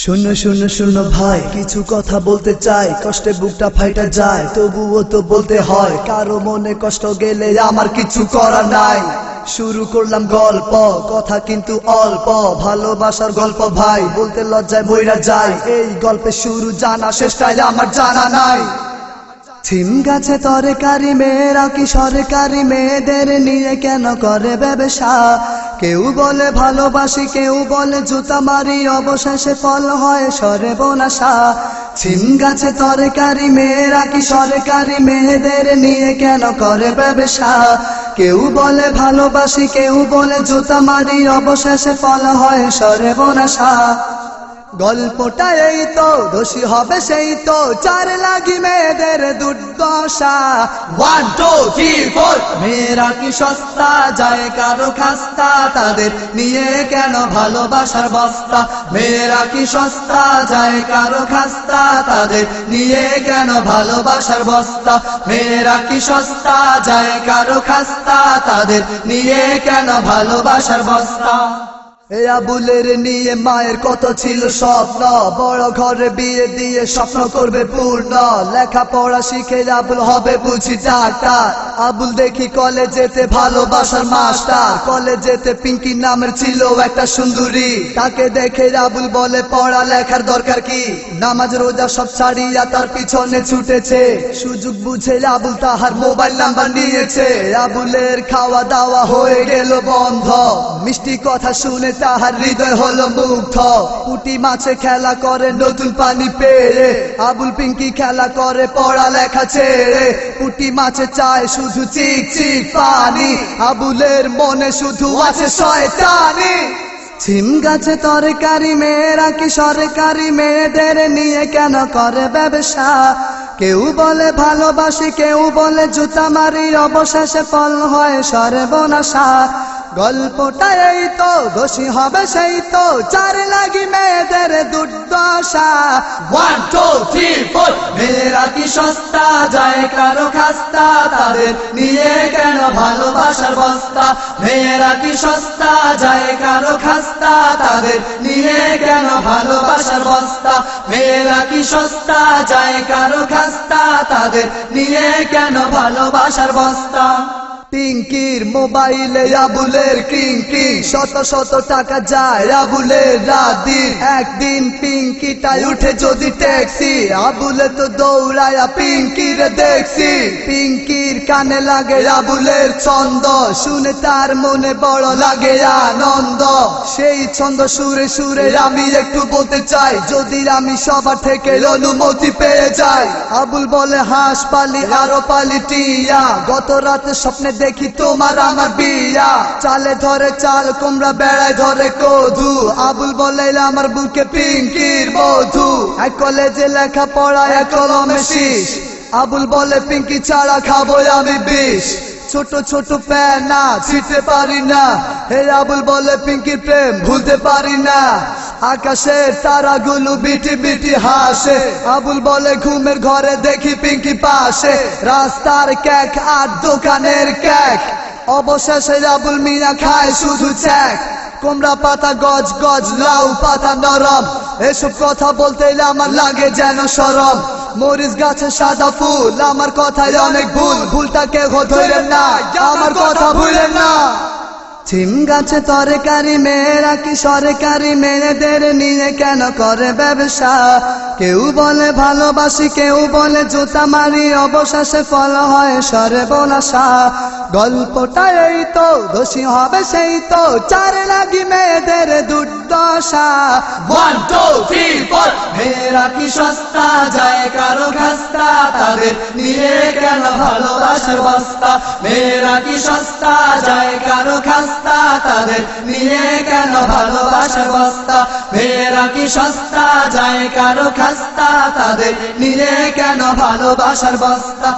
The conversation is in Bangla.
শূন্য শূন্য শূন্য ভাই, কিছু কথা বলতে চাই, কষ্টে বুকটা ফাইটা যায়, তবুও তো বলতে হয়। কারো মনে কষ্ট গেলে আমার কিছু করার নাই। শুরু করলাম গল্প, কথা কিন্তু অল্প, ভালোবাসার গল্প ভাই, বলতে লজ্জায় মইরা যায়। এই গল্পের শুরু জানা, শেষটাই আমার জানা নাই। সিম গাছে তরকারি, মেয়েরা কি সরকারি, মেয়েদের নিয়ে কেন করে ব্যবসা? কেউ বলে ভালোবাসি, কেউ বলে জুতা মারি, অবশেষে ফল হয় সর্বনাশা। সিম গাছে তরকারি, মেয়েরা কি সরকারি, মেয়েদের নিয়ে কেন করে ব্যবসা? কেউ বলে ভালোবাসি, কেউ বলে জুতা মারি, অবশেষে ফল হয় সর্বনাশা। গল্পটা এই তো, দোষী হবে সেই তো, চার লাগি মেয়েদের দুর্দশা। 1 2 3 4 মেয়েরা কি সস্তা, যায় কারো খাস্তা, তাদের নিয়ে কেন ভালোবাসার বস্তা? মেয়েরা কি সস্তা, যায় কারো খাস্তা, তাদের নিয়ে কেন ভালোবাসার বস্তা? মেয়েরা কি সস্তা, যায় কারো খাস্তা, তাদের নিয়ে কেন ভালোবাসার বস্তা? এ আবুলের নিয়ে মায়ের কত ছিল স্বপ্ন, বড় ঘরে বিয়ে দিয়ে স্বপ্ন করবে পূর্ণ। লেখাপড়া শিখে আবুল হবে বুঝি ডাক্তার। আবুল দেখি কলেজেতে ভালোবাসার মাস্টার। কলেজেতে পিঙ্কি নামের ছিল একটা সুন্দরী, তাকে দেখে আবুল বলে পড়া লেখার দরকার কি? নামাজ রোজা সব ছাড়িয়া তার পিছনে ছুটেছে। সুযোগ বুঝে আবুল তাহার মোবাইল নাম্বার নিয়েছে। আবুলের খাওয়া দাওয়া হয়ে গেল বন্ধ, মিষ্টি কথা শুনে তাহার হৃদয় হলো মুগ্ধ। পুঁটি মাছে খেলা করে নতুন পানি পেয়ে, আবুল পিঙ্কি খেলা করে পড়ালেখা ছেড়ে। পুঁটি মাছে চায় শুধু চিক চিক পানি, আবুলের মনে শুধু আছে শয়তানি। সিম গাছে তরকারি, মেয়েরা কি সরকারি, মেয়েদের নিয়ে কেন করে ব্যবসা? কেউ বলে ভালোবাসি, কেউ বলে জুতা মারি, অবশেষে ফল হয় সর্বনাশা। গল্পটা এই তো, দোষী হবে সেই তো, চার লাগি মেয়েদের দুর্দশা। 1 2 3 4 মেয়েরা কি সস্তা, যায় কারো খাস্তা, তাদের নিয়ে কেন ভালোবাসার বস্তা? মেয়েরা কি সস্তা, যায় কারো খাস্তা, তাদের নিয়ে কেন ভালোবাসার বস্তা? মেয়েরা কি সস্তা, যায় কারো খাস্তা, তাদের নিয়ে কেন ভালোবাসার বস্তা? পিঙ্কির মোবাইলে আবুলের কিঙ্কি, শত শত টাকা যায় আবুলের রাদিন। একদিন পিঙ্কিটাই উঠে যদি ট্যাক্সি, আবুলে তো দৌড়ায়া পিঙ্কির দেখছি। পিঙ্কির কানে লাগে আবুলের ছন্দ, শুনে তার মনে বড় লাগে আনন্দ। সেই ছন্দ সুরে সুরে আমি একটু বলতে চাই, যদি আমি সবার থেকে অনুমতি পেয়ে যাই। আবুল বলে হাঁস পালি আরো পালি টিয়া, গত রাতে স্বপ্নে দেখি তোমার আমার বিয়া। চালে ধরে চাল কুমড়া, বেড়ায় ধরে কদু, আবুল বলে আমার বুকে পিঙ্কির বধু। এক কলেজে লেখা পড়া, এক কলমে শীষ, আবুল বলে পিঙ্কি ছাড়া খাবো আমি বিষ। ছোট ছোট প্যানা ছিটতে পারি না, হে আবুল বলে পিঙ্কির প্রেম ভুলতে পারি না। আকাশের তারাগুলো বিটি বিটি হাসে, আবুল বলে ঘুমের ঘরে দেখি পিঙ্কি পাশে। রাস্তার কেক আর দোকানের কেক, অবশেষে আবুল মিয়া খায় শুধু চ্যাক। কুমড়া পাতা গজ গজ, লাউ পাতা নরম, এসব কথা বলতে আমার লাগে যেন শরম। মরিচ গাছে সাদা ফুল, আমার কথায় অনেক ভুল, ভুলটা কেউ ধরেন না, আমার কথা ভুলেন না। সিম গাছে তরকারি, মেয়েরা কি সরকারি, মেয়েদের নিয়ে কেন করে ব্যবসা? কেউ বলে ভালোবাসি, কেউ বলে জুতা মারি, অবশেষে ফল হয় সর্বনাশা। গল্পটা এই তো, দোষী হবে সেই তো, চার লাগি মেয়েদের দুর্দশা। 1 2 3 4 মেয়েরা কি সস্তা, যায় কারো খাস্তা, তাদের নিয়ে কেন ভালোবাসার বস্তা? মেয়েরা কি সস্তা, যায় কারো খাস্তা, তাদের নিয়ে কেন ভালোবাসার বস্তা? মেয়েরা কি সস্তা, যায় কারো খাস্তা, তাদের নিয়ে কেন ভালোবাসার বস্তা?